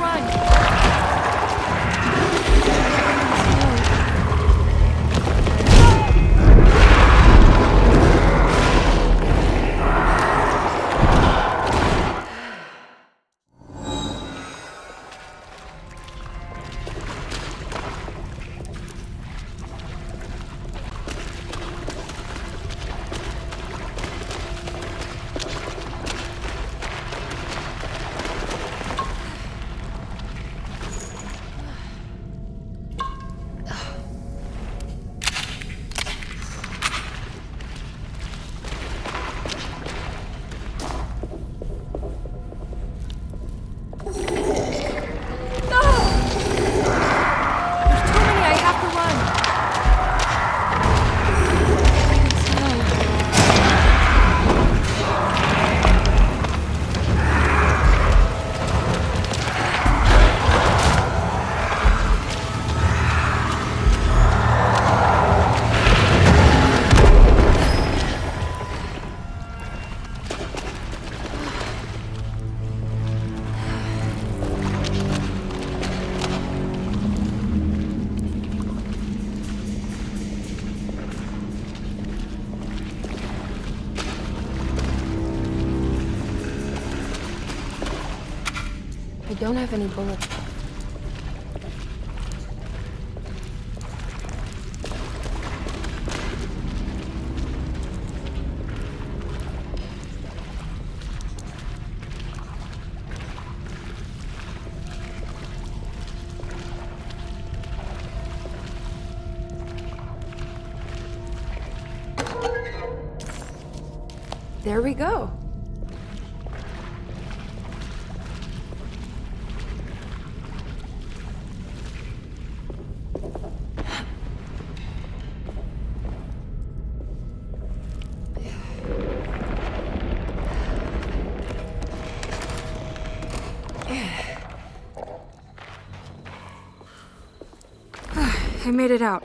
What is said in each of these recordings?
run. There's too many, I have to run. I don't have any bullets. There we go. I made it out.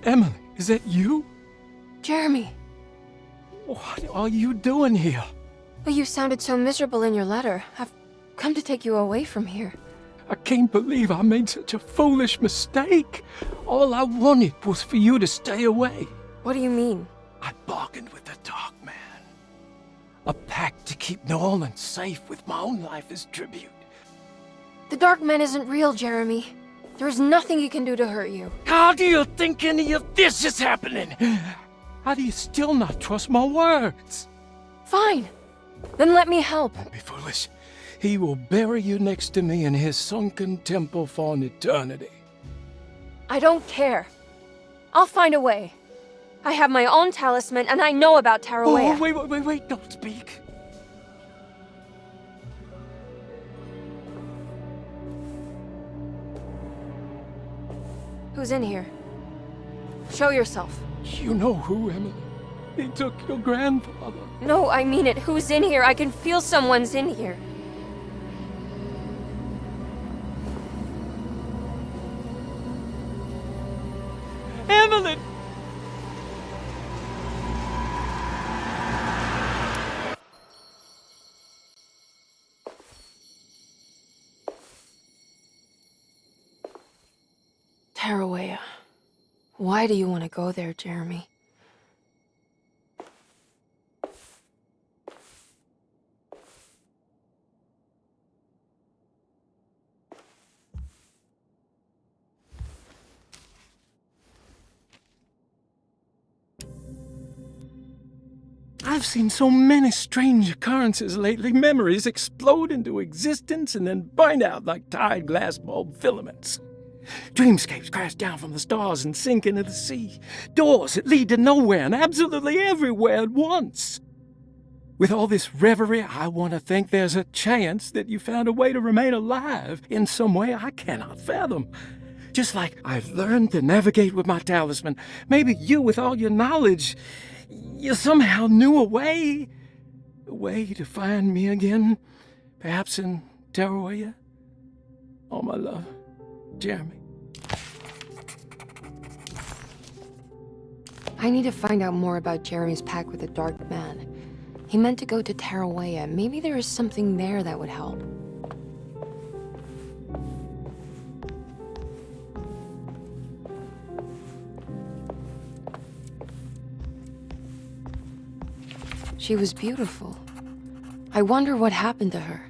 Emily, is that you? Jeremy. What are you doing here? Well, you sounded so miserable in your letter. I've come to take you away from here. I can't believe I made such a foolish mistake. All I wanted was for you to stay away. What do you mean? I bargained with the Dark Man. A pact to keep New Orleans safe with my own life as tribute. The Dark Man isn't real, Jeremy. There is nothing he can do to hurt you. How do you think any of this is happening? How do you still not trust my words? Fine. Then let me help. Don't be foolish. He will bury you next to me in his sunken temple for an eternity. I don't care. I'll find a way. I have my own talisman, and I know about Tarawea. Oh, wait, don't speak. Who's in here? Show yourself. You know who, Emily. They took your grandfather. No, I mean it. Who's in here? I can feel someone's in here. Evelyn! Tarawea. Why do you want to go there, Jeremy? I've seen so many strange occurrences lately. Memories explode into existence and then burn out like tired glass bulb filaments. Dreamscapes crash down from the stars and sink into the sea. Doors that lead to nowhere and absolutely everywhere at once. With all this reverie, I want to think there's a chance that you found a way to remain alive in some way I cannot fathom. Just like I've learned to navigate with my talisman, maybe you, with all your knowledge, you somehow knew a way to find me again, perhaps in Tarawea. All my love, Jeremy. I need to find out more about Jeremy's pact with the Dark Man. He meant to go to Tarawea. Maybe there is something there that would help. She was beautiful. I wonder what happened to her.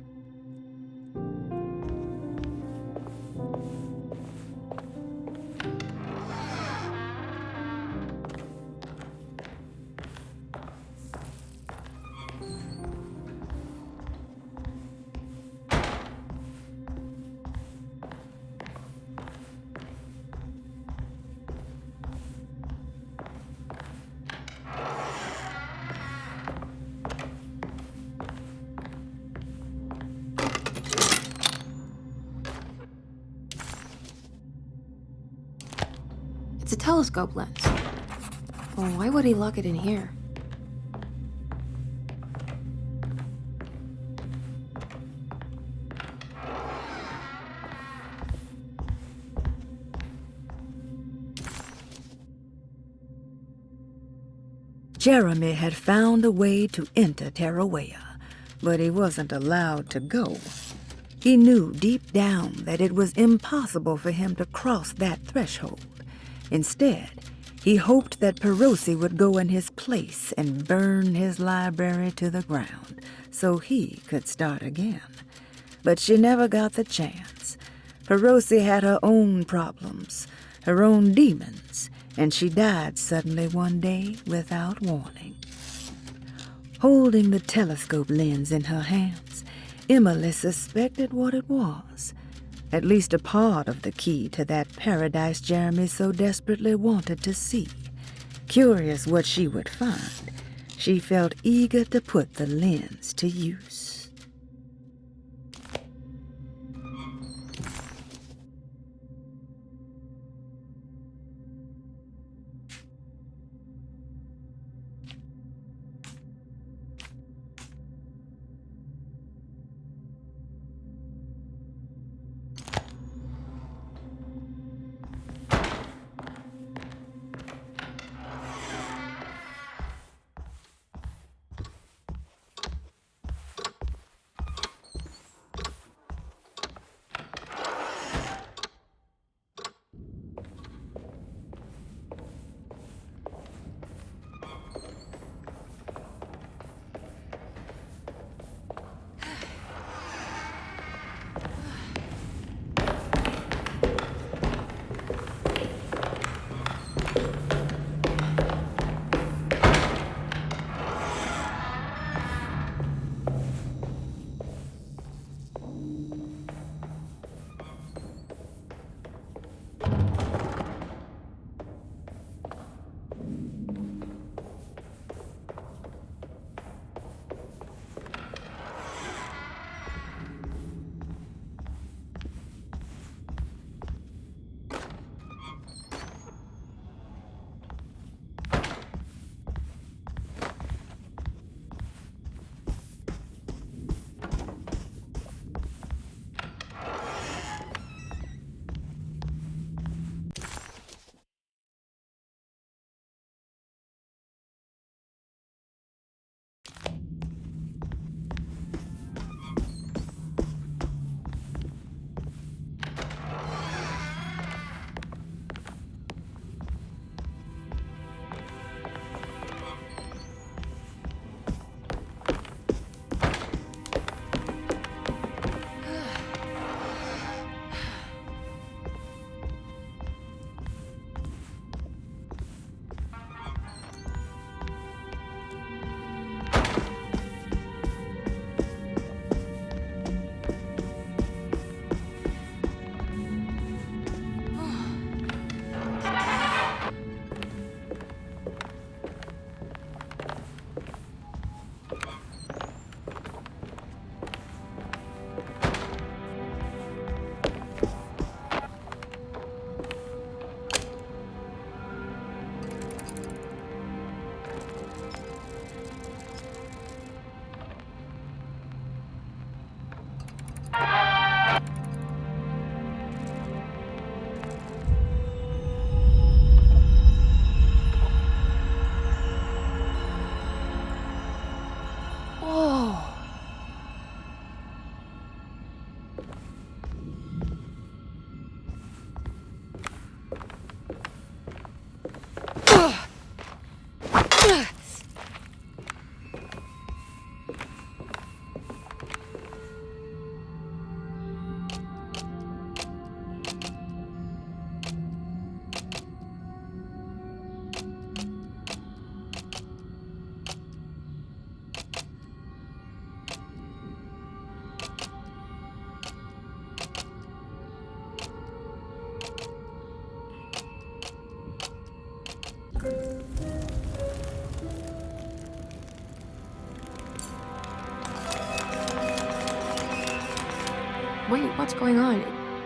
It's a telescope lens. Well, why would he lock it in here? Jeremy had found a way to enter Tarawea, but he wasn't allowed to go. He knew deep down that it was impossible for him to cross that threshold. Instead, he hoped that Perosi would go in his place and burn his library to the ground so he could start again. But she never got the chance. Perosi had her own problems, her own demons, and she died suddenly one day without warning. Holding the telescope lens in her hands, Emily suspected what it was. At least a part of the key to that paradise Jeremy so desperately wanted to see. Curious what she would find, she felt eager to put the lens to use. Oh. Wait, what's going on?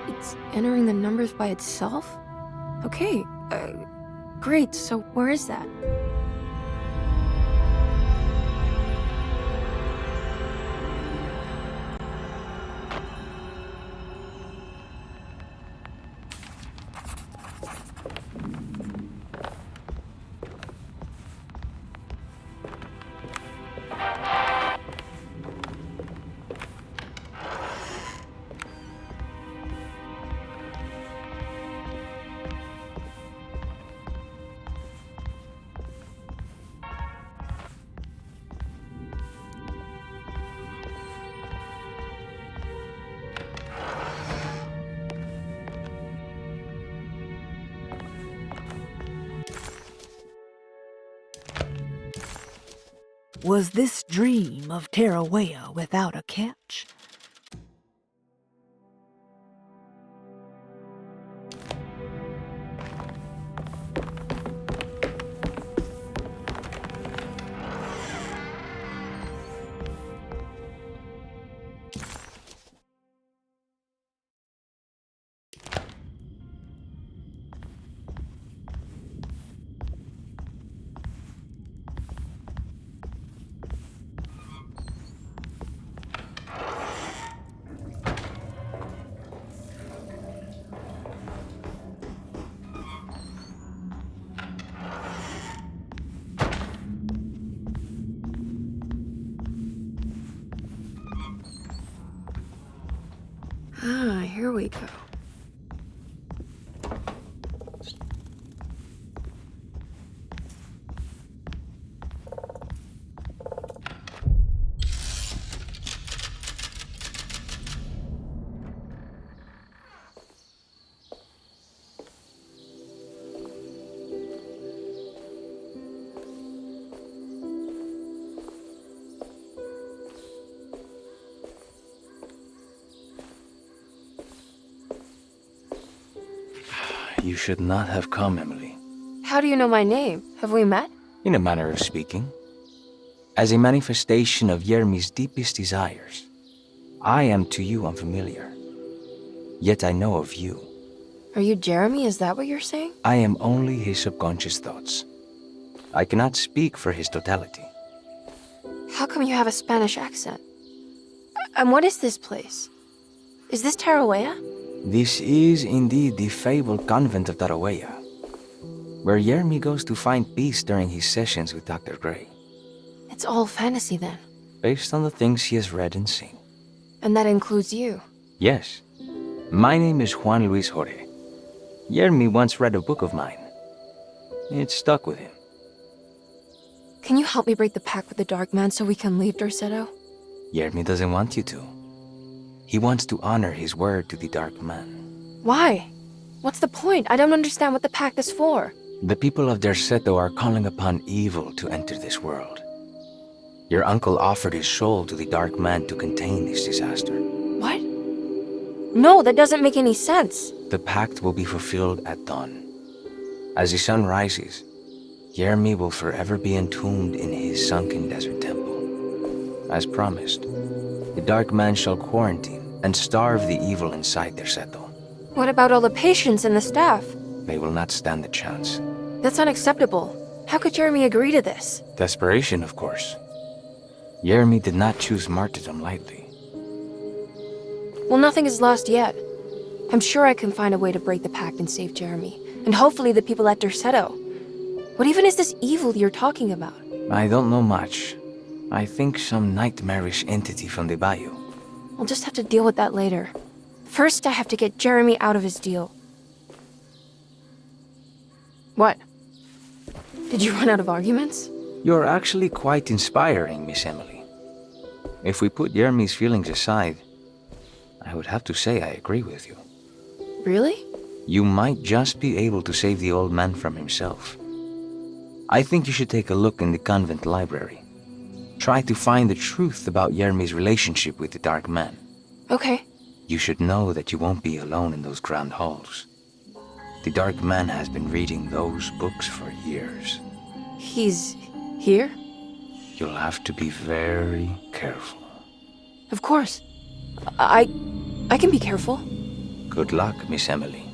It's entering the numbers by itself? Okay, great, so where is that? Was this dream of Tarawea without a catch? Ah, here we go. You should not have come, Emily. How do you know my name? Have we met? In a manner of speaking. As a manifestation of Yermi's deepest desires, I am to you unfamiliar. Yet I know of you. Are you Jeremy? Is that what you're saying? I am only his subconscious thoughts. I cannot speak for his totality. How come you have a Spanish accent? And what is this place? Is this Tarawea? This is indeed the fabled convent of Tarawea, where Yermi goes to find peace during his sessions with Dr. Gray. It's all fantasy then. Based on the things he has read and seen. And that includes you. Yes. My name is Juan Luis Jorge. Yermi once read a book of mine. It stuck with him. Can you help me break the pact with the Dark Man so we can leave Dorsetto? Yermi doesn't want you to. He wants to honor his word to the Dark Man. Why? What's the point? I don't understand what the pact is for. The people of Dorsetto are calling upon evil to enter this world. Your uncle offered his soul to the Dark Man to contain this disaster. What? No, that doesn't make any sense. The pact will be fulfilled at dawn. As the sun rises, Yermi will forever be entombed in his sunken desert temple. As promised, the Dark Man shall quarantine and starve the evil inside Dorsetto. What about all the patients and the staff? They will not stand a chance. That's unacceptable. How could Jeremy agree to this? Desperation, of course. Yermi did not choose martyrdom lightly. Well, nothing is lost yet. I'm sure I can find a way to break the pact and save Jeremy. And hopefully the people at Dorsetto. What even is this evil you're talking about? I don't know much, I think some nightmarish entity from the bayou. We'll just have to deal with that later. First, I have to get Jeremy out of his deal. What? Did you run out of arguments? You're actually quite inspiring, Miss Emily. If we put Jeremy's feelings aside, I would have to say I agree with you. Really? You might just be able to save the old man from himself. I think you should take a look in the convent library. Try to find the truth about Jeremy's relationship with the Dark Man. Okay. You should know that you won't be alone in those grand halls. The Dark Man has been reading those books for years. He's here? You'll have to be very careful. Of course. I can be careful. Good luck, Miss Emily.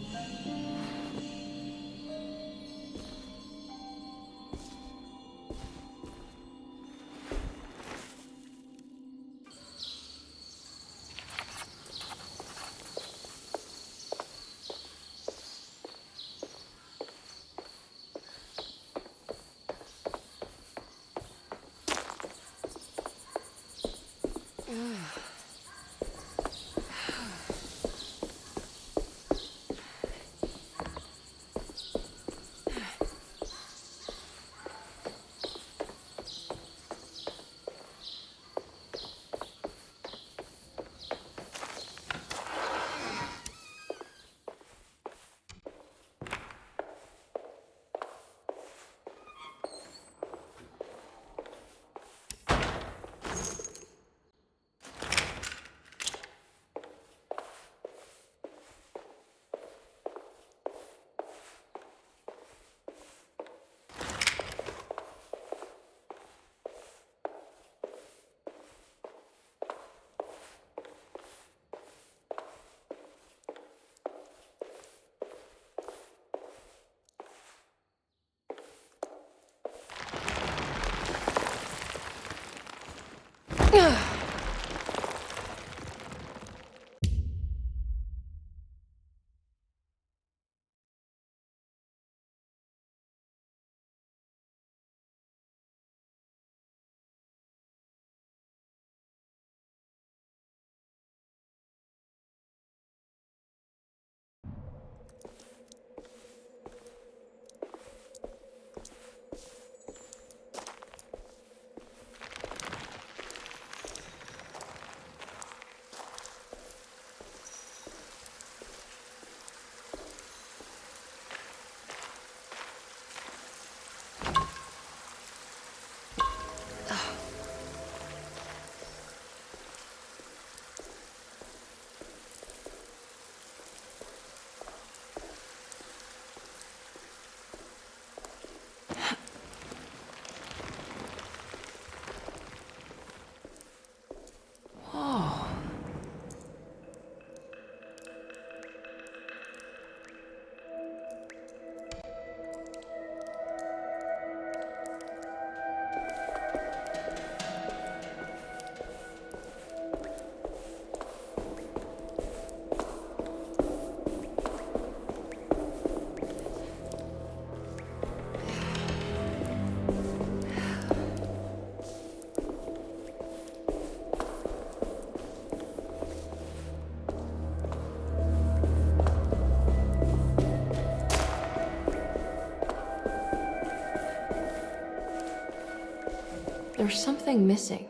There's something missing.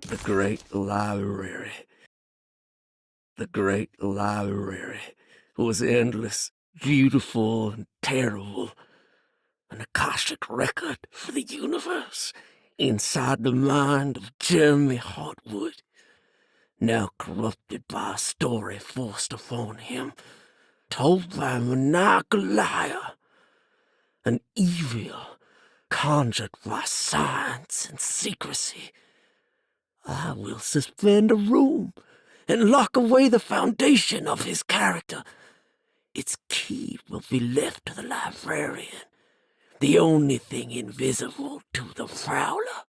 The great library. The great library was endless, beautiful, and terrible. an Akashic record for the universe inside the mind of Jeremy Hartwood, now corrupted by a story forced upon him, told by a maniacal liar, an evil conjured by science and secrecy. I will suspend a room and lock away the foundation of his character. Its key will be left to the librarian, the only thing invisible to the Prowler.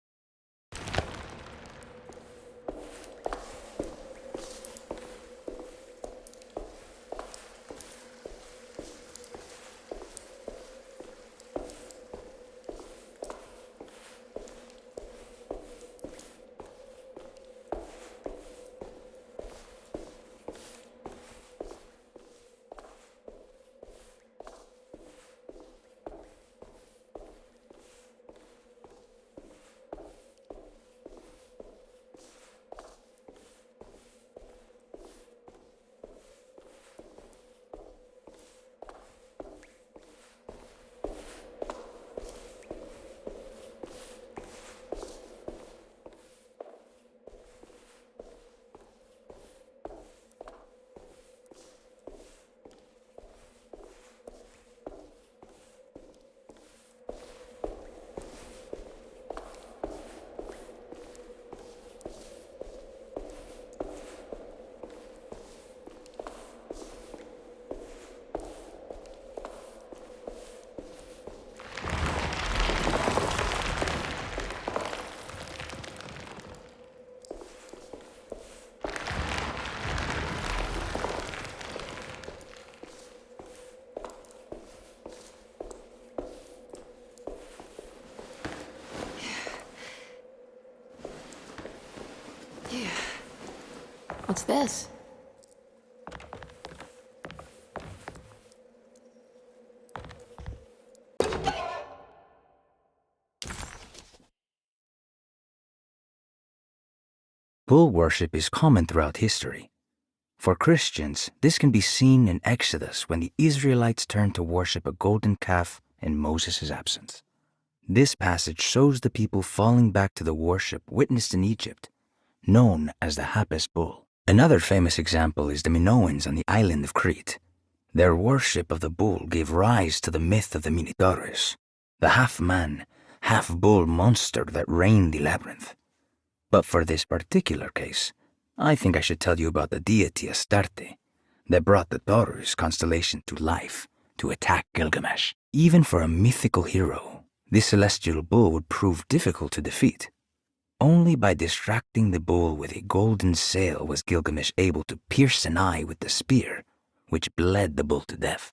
What's this? Bull worship is common throughout history. For Christians, this can be seen in Exodus when the Israelites turned to worship a golden calf in Moses' absence. This passage shows the people falling back to the worship witnessed in Egypt, known as the Hapes bull. Another famous example is the Minoans on the island of Crete. Their worship of the bull gave rise to the myth of the Minotaurus, the half-man, half-bull monster that reigned the labyrinth. But for this particular case, I think I should tell you about the deity Astarte that brought the Taurus constellation to life to attack Gilgamesh. Even for a mythical hero, this celestial bull would prove difficult to defeat. Only by distracting the bull with a golden sail was Gilgamesh able to pierce an eye with the spear, which bled the bull to death.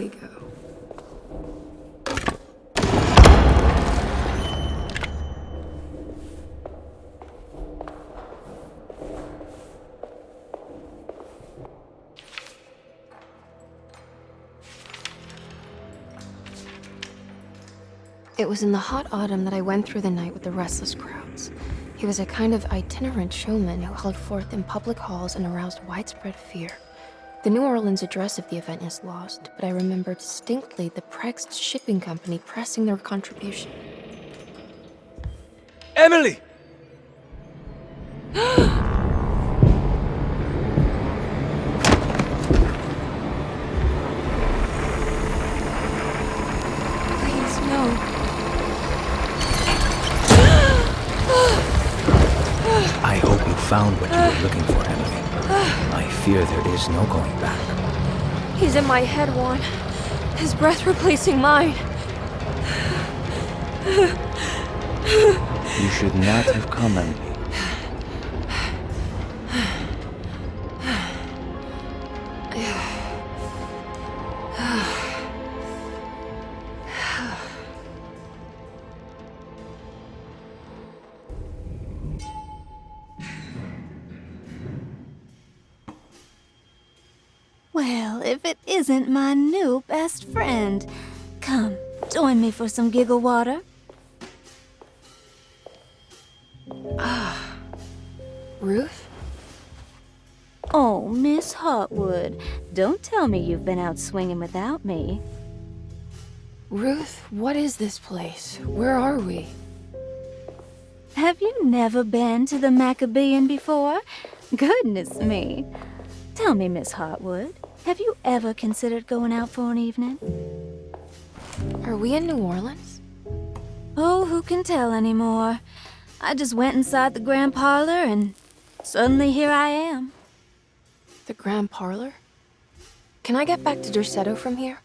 we go. It was in the hot autumn that I went through the night with the restless crowds. He was a kind of itinerant showman who held forth in public halls and aroused widespread fear. The New Orleans address of the event is lost, but I remember distinctly the Prext Shipping Company pressing their contribution. Emily! Please, no. I hope you found what you were looking for, Emily. I fear there is no going back. He's in my head, Juan. His breath replacing mine. You should not have come, Emily. Well, if it isn't my new best friend. Come, join me for some giggle water. Ruth? Oh, Miss Hotwood, don't tell me you've been out swinging without me. Ruth, what is this place? Where are we? Have you never been to the Maccabean before? Goodness me. Tell me, Miss Hotwood, have you ever considered going out for an evening? Are we in New Orleans? Oh, who can tell anymore? I just went inside the grand parlor and suddenly here I am. The Grand Parlor? Can I get back to Derceto from here?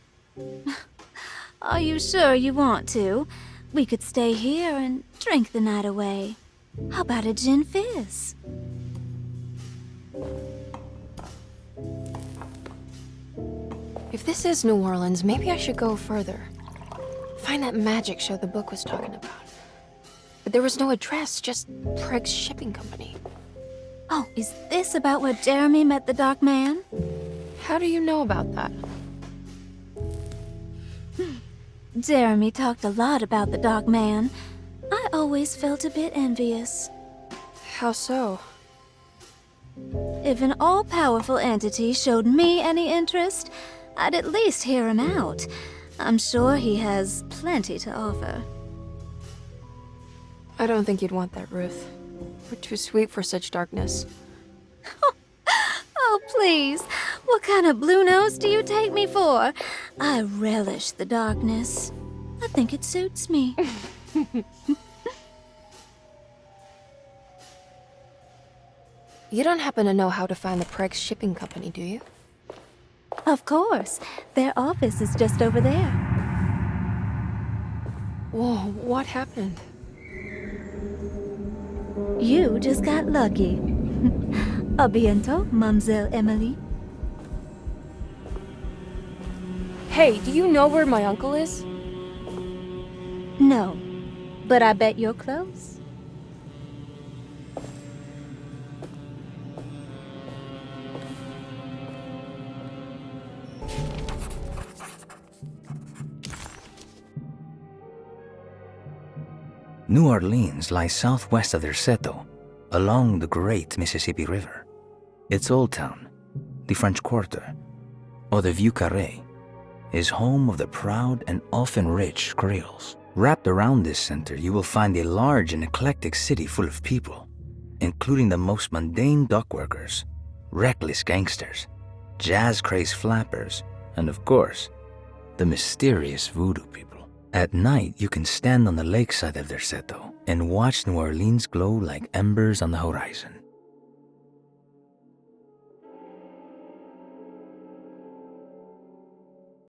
Are you sure you want to? We could stay here and drink the night away. How about a gin fizz? If this is New Orleans, maybe I should go further. Find that magic show the book was talking about. But there was no address, just Prext Shipping Company. Oh, is this about where Jeremy met the Dark Man? How do you know about that? Jeremy talked a lot about the Dark Man. I always felt a bit envious. How so? If an all-powerful entity showed me any interest, I'd at least hear him out. I'm sure he has plenty to offer. I don't think you'd want that, Ruth. We're too sweet for such darkness. Oh, please. What kind of blue nose do you take me for? I relish the darkness. I think it suits me. You don't happen to know how to find the Prext Shipping Company, do you? Of course. Their office is just over there. Whoa, what happened? You just got lucky. A bientôt, Mademoiselle Emily. Hey, do you know where my uncle is? No, but I bet you're close. New Orleans lies southwest of Derceto, along the great Mississippi River. Its old town, the French Quarter, or the Vieux Carré, is home of the proud and often rich Creoles. Wrapped around this center, you will find a large and eclectic city full of people, including the most mundane dock workers, reckless gangsters, jazz-crazed flappers, and of course, the mysterious voodoo people. At night, you can stand on the lakeside of Derceto and watch New Orleans glow like embers on the horizon.